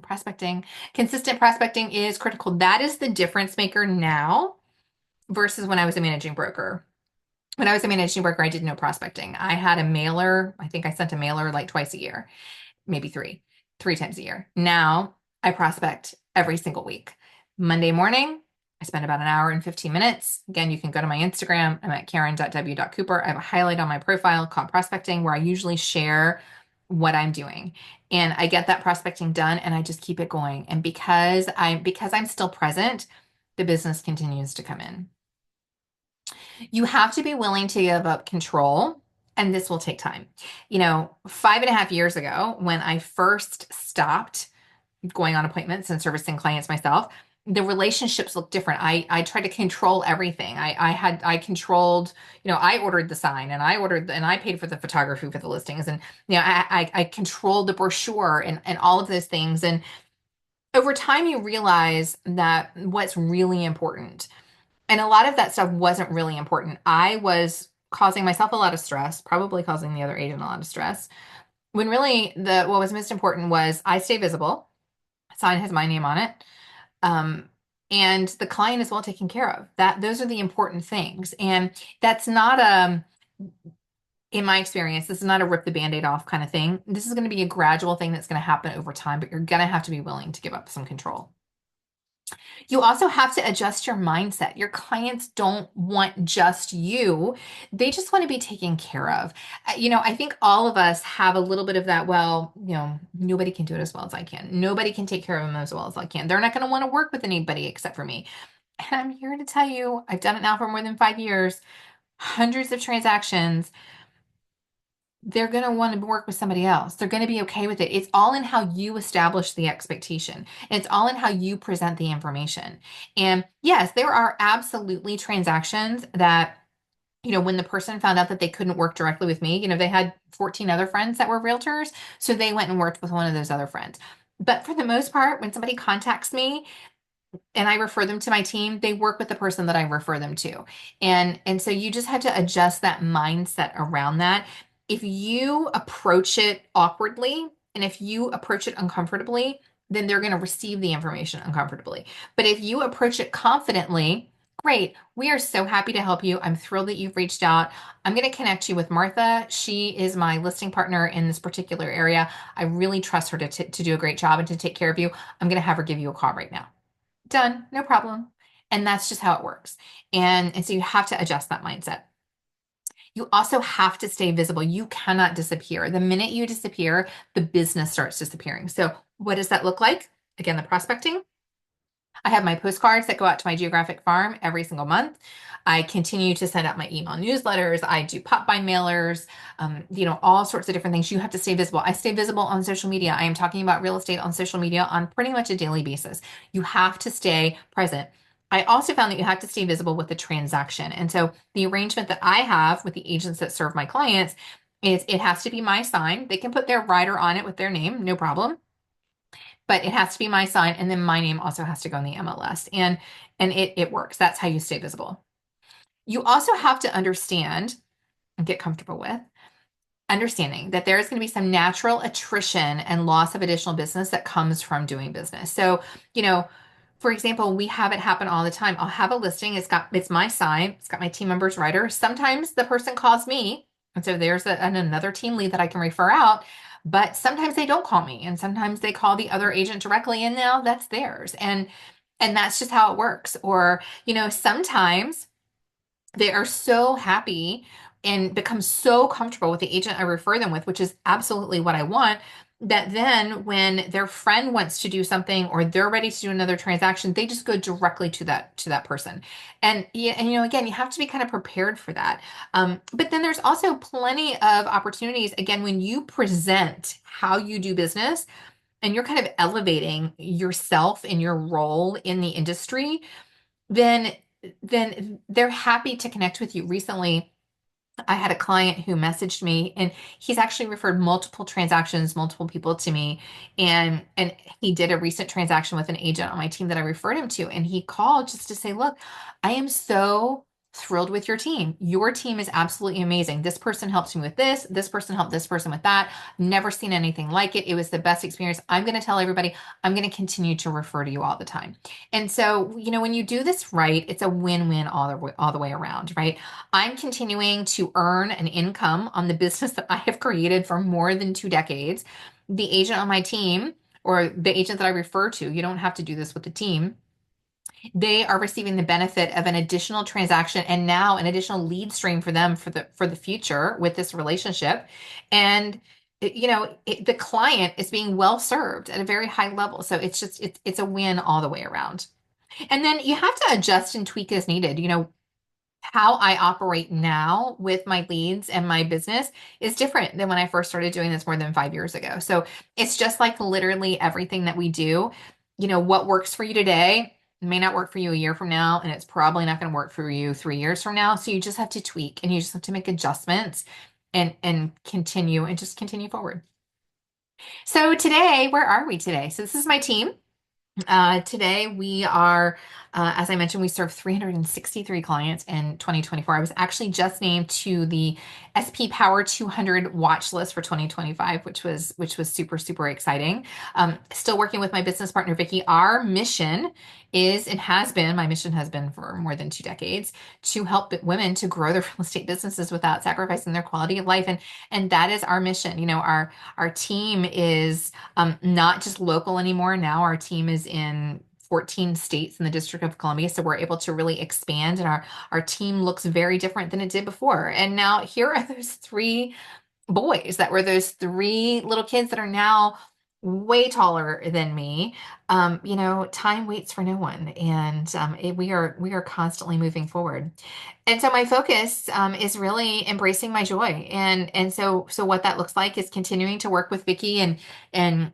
Speaker 1: prospecting, consistent prospecting is critical. That is the difference maker now versus when I was a managing broker. When I was a managing broker, I did no prospecting. I had a mailer. I think I sent a mailer like twice a year, maybe three times a year. Now I prospect every single week. Monday morning, I spend about an hour and 15 minutes. Again, you can go to my Instagram. I'm at karen.w.cooper. I have a highlight on my profile called prospecting where I usually share what I'm doing. And I get that prospecting done and I just keep it going. And because I'm still present, the business continues to come in. You have to be willing to give up control, and this will take time. 5.5 years ago, when I first stopped going on appointments and servicing clients myself, the relationships looked different. I tried to control everything. I controlled, I ordered the sign and I paid for the photography for the listings, and I controlled the brochure and all of those things. And over time you realize that what's really important, and a lot of that stuff wasn't really important. I was causing myself a lot of stress, probably causing the other agent a lot of stress. When really what was most important was I stay visible. Sign has my name on it. Um, and the client is well taken care of. Those are the important things. And that's not in my experience, this is not a rip the band-aid off kind of thing. This is going to be a gradual thing that's going to happen over time, but you're going to have to be willing to give up some control. You also have to adjust your mindset. Your clients don't want just you. They just want to be taken care of. I think all of us have a little bit of that. Well, nobody can do it as well as I can. Nobody can take care of them as well as I can. They're not going to want to work with anybody except for me. And I'm here to tell you, I've done it now for more than 5 years, hundreds of transactions. They're going to want to work with somebody else. They're going to be okay with it. It's all in how you establish the expectation. It's all in how you present the information. And yes, there are absolutely transactions that, when the person found out that they couldn't work directly with me, they had 14 other friends that were realtors. So they went and worked with one of those other friends. But for the most part, when somebody contacts me, and I refer them to my team, they work with the person that I refer them to. And so you just have to adjust that mindset around that. If you approach it awkwardly and if you approach it uncomfortably, then they're going to receive the information uncomfortably. But if you approach it confidently, great, we are so happy to help you. I'm thrilled that you've reached out. I'm going to connect you with Martha. She is my listing partner in this particular area. I really trust her to do a great job and to take care of you. I'm going to have her give you a call right now. Done, no problem. And that's just how it works. And so you have to adjust that mindset. You also have to stay visible. You cannot disappear. The minute you disappear, the business starts disappearing. So what does that look like? Again, the prospecting. I have my postcards that go out to my geographic farm every single month. I continue to send out my email newsletters. I do pop-by mailers, all sorts of different things. You have to stay visible. I stay visible on social media. I am talking about real estate on social media on pretty much a daily basis. You have to stay present. I also found that you have to stay visible with the transaction. And so the arrangement that I have with the agents that serve my clients is it has to be my sign. They can put their rider on it with their name, no problem, but it has to be my sign, and then my name also has to go in the MLS, and it works. That's how you stay visible. You also have to understand and get comfortable with understanding that there is going to be some natural attrition and loss of additional business that comes from doing business. So, for example, we have it happen all the time. I'll have a listing. It's my sign. It's got my team member's rider. Sometimes the person calls me, and so there's another team lead that I can refer out. But sometimes they don't call me, and sometimes they call the other agent directly, and now that's theirs. And that's just how it works. Or, sometimes they are so happy and become so comfortable with the agent I refer them with, which is absolutely what I want, that then when their friend wants to do something or they're ready to do another transaction, they just go directly to that person. And yeah, and again, you have to be kind of prepared for that. But then there's also plenty of opportunities, again, when you present how you do business and you're kind of elevating yourself and your role in the industry, then they're happy to connect with you. Recently, I had a client who messaged me and he's actually referred multiple transactions, multiple people to me. And he did a recent transaction with an agent on my team that I referred him to. And he called just to say, look, I am so thrilled with your team. Your team is absolutely amazing. This person helped me with this. This person helped this person with that. Never seen anything like it. It was the best experience. I'm going to tell everybody, I'm going to continue to refer to you all the time. And so, when you do this right, it's a win-win all the way around, right? I'm continuing to earn an income on the business that I have created for more than 2 decades. The agent on my team, or the agent that I refer to, you don't have to do this with the team. They are receiving the benefit of an additional transaction and now an additional lead stream for them for the future with this relationship. And the client is being well served at a very high level. So it's a win all the way around. And then you have to adjust and tweak as needed. How I operate now with my leads and my business is different than when I first started doing this more than 5 years ago. So it's just like literally everything that we do. What works for you today may not work for you a year from now, and it's probably not going to work for you 3 years from now. So you just have to tweak and you just have to make adjustments and continue and just continue forward. So today, where are we today? So this is my team. Today we are, as I mentioned, we served 363 clients in 2024. I was actually just named to the SP Power 200 watch list for 2025, which was super, super exciting. Still working with my business partner, Vicky. Our mission is and has been, my mission has been for more than 2 decades, to help women to grow their real estate businesses without sacrificing their quality of life. And that is our mission. Our team is not just local anymore. Now our team is in 14 states in the District of Columbia. So we're able to really expand, and our team looks very different than it did before. And now here are those three boys that were those three little kids that are now way taller than me. Time waits for no one, and we are constantly moving forward. And so my focus is really embracing my joy, and so what that looks like is continuing to work with Vicky and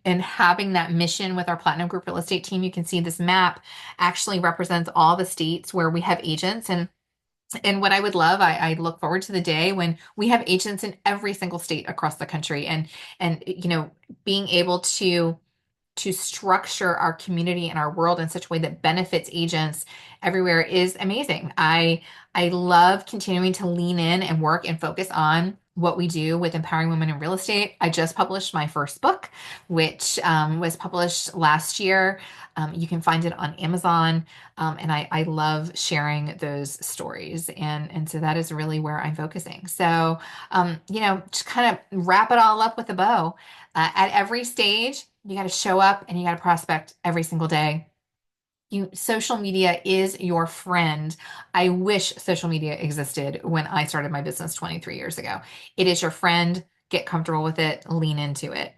Speaker 1: having that mission with our Platinum Group Real Estate team. You can see this map actually represents all the states where we have agents, and what I would love, I look forward to the day when we have agents in every single state across the country, and being able to structure our community and our world in such a way that benefits agents everywhere is amazing. I love continuing to lean in and work and focus on what we do with empowering women in real estate. I just published my first book, which was published last year. You can find it on Amazon, and I love sharing those stories, and so that is really where I'm focusing. So, just kind of wrap it all up with a bow. At every stage, you got to show up and you got to prospect every single day. Social media is your friend. I wish social media existed when I started my business 23 years ago. It is your friend. Get comfortable with it, lean into it.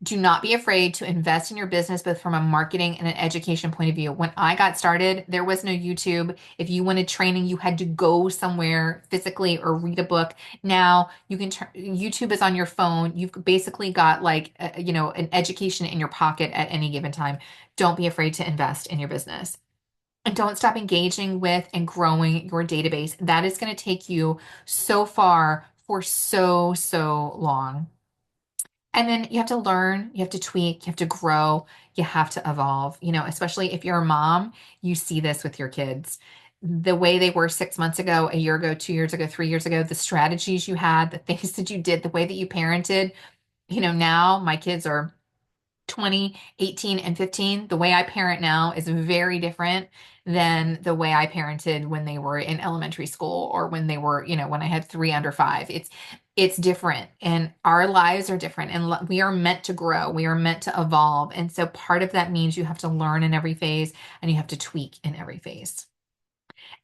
Speaker 1: Do not be afraid to invest in your business, both from a marketing and an education point of view. When I got started, there was no YouTube. If you wanted training, you had to go somewhere physically or read a book. Now you can, YouTube is on your phone. You've basically got like, an education in your pocket at any given time. Don't be afraid to invest in your business. And don't stop engaging with and growing your database. That is going to take you so far for so, so long. And then you have to learn, you have to tweak, you have to grow, you have to evolve. Especially if you're a mom, you see this with your kids. The way they were 6 months ago, a year ago, 2 years ago, 3 years ago, the strategies you had, the things that you did, the way that you parented. Now my kids are 20, 18, and 15. The way I parent now is very different than the way I parented when they were in elementary school, or when they were, when I had three under five. It's different, and our lives are different, and we are meant to grow. We are meant to evolve. And so part of that means you have to learn in every phase, and you have to tweak in every phase.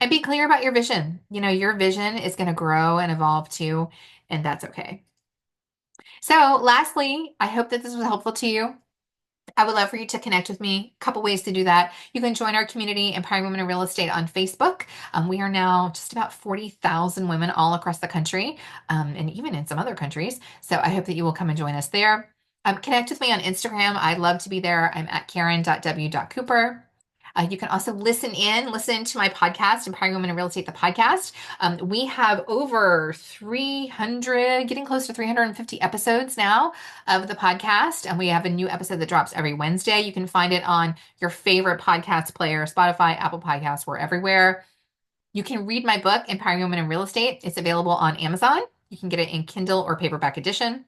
Speaker 1: And be clear about your vision. Your vision is going to grow and evolve too, and that's okay. So lastly, I hope that this was helpful to you. I would love for you to connect with me. A couple ways to do that. You can join our community, Empowering Women in Real Estate, on Facebook. We are now just about 40,000 women all across the country, and even in some other countries. So I hope that you will come and join us there. Connect with me on Instagram. I'd love to be there. I'm at karen.w.cooper. You can also listen to my podcast, Empowering Women in Real Estate, the podcast. We have over 300, getting close to 350 episodes now of the podcast. And we have a new episode that drops every Wednesday. You can find it on your favorite podcast player, Spotify, Apple Podcasts, we're everywhere. You can read my book, Empowering Women in Real Estate. It's available on Amazon. You can get it in Kindle or paperback edition.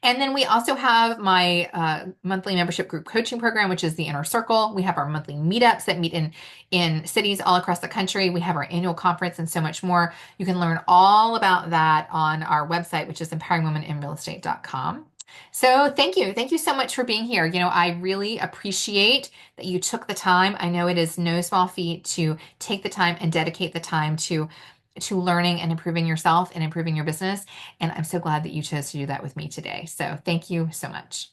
Speaker 1: And then we also have my monthly membership group coaching program, which is the Inner Circle. We have our monthly meetups that meet in cities all across the country. We have our annual conference and so much more. You can learn all about that on our website, which is empoweringwomeninrealestate.com. So thank you. Thank you so much for being here. I really appreciate that you took the time. I know it is no small feat to take the time and dedicate the time to learning and improving yourself and improving your business. And I'm so glad that you chose to do that with me today. So thank you so much.